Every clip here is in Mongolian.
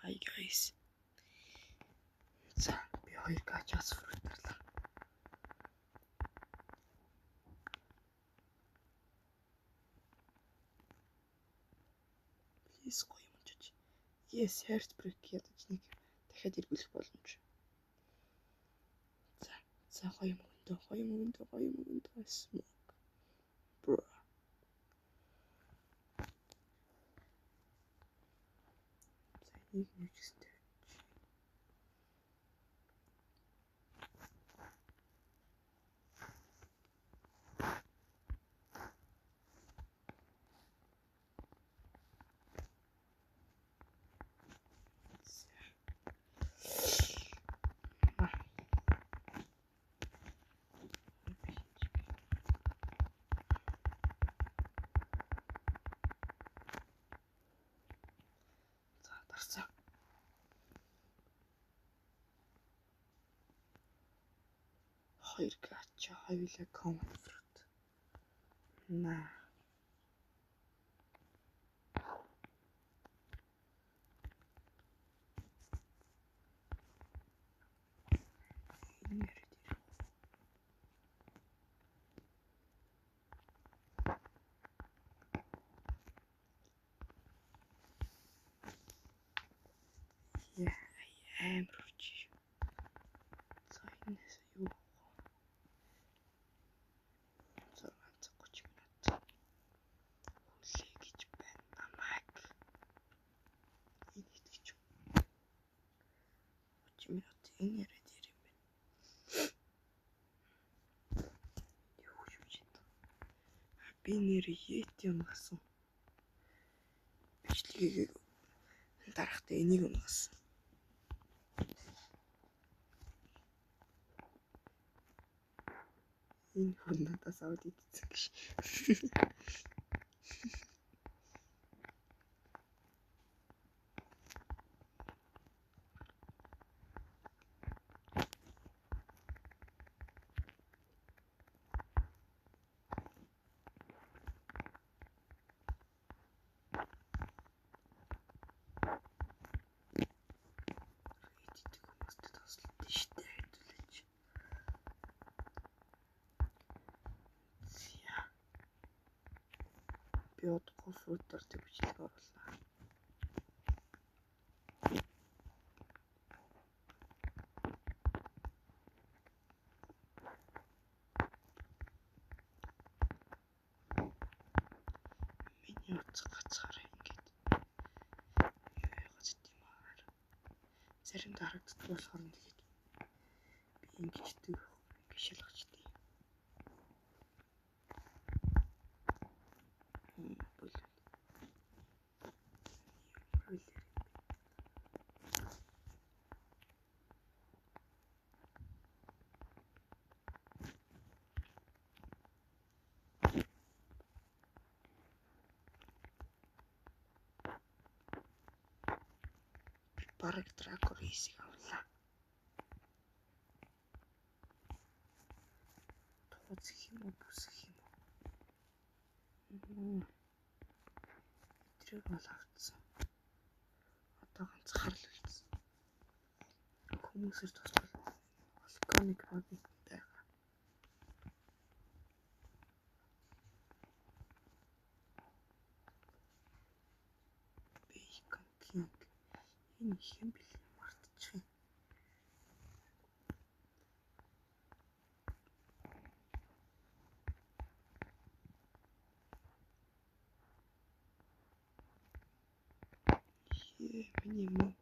Hi guys. За би хоёр гачаас фруттарлаа. Please гоё юм чиж. Yes, heartbreak ядаж нэг дахиад эргүүлэх боломж. За гоё юм өндөө smoke. Bro. За нэг нэжтэй. За. Хоёр гача хоёулаа common fruit. На. Амар чи. За энэс юу? 6:30 минут. Хүлээ гэж байна намайг. Энийг ч 30 минут энэ яриад юм байна. Юу ч юм. Би нэр унгасан. Бичлэгийг дарахтаа энийг унгасан. Энэ хүн надаас аваад идсэн гэж. Би одохгүй фруттаар төвчлэг оруулаа. Миний утас гацаараа ингээд юу яагаад тийм аа. Заримдаа харагддаг болохоор тэгээд би ингэж шалгачдээ. Бараг дракор хийсийг авлаа. Тооцох юм уу, бүсэх юм уу? Тэрийг бол авцсан. Одоо ганцхан л үлдсэн. Хүмүүсээр туслах volcanic magnet байгаа. Bacon king. Энэ хэм бил мартчих юм. Миний мөн.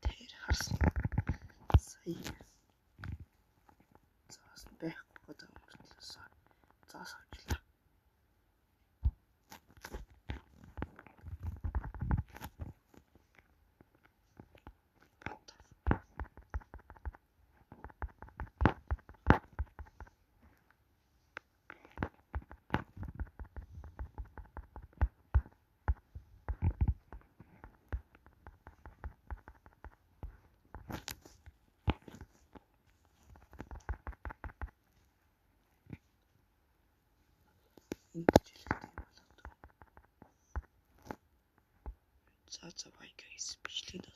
Тэр харсан. Сая. Заас байхгүй гэдэг мөртлөөсөө заас авчлаа. цаца байка из мечты до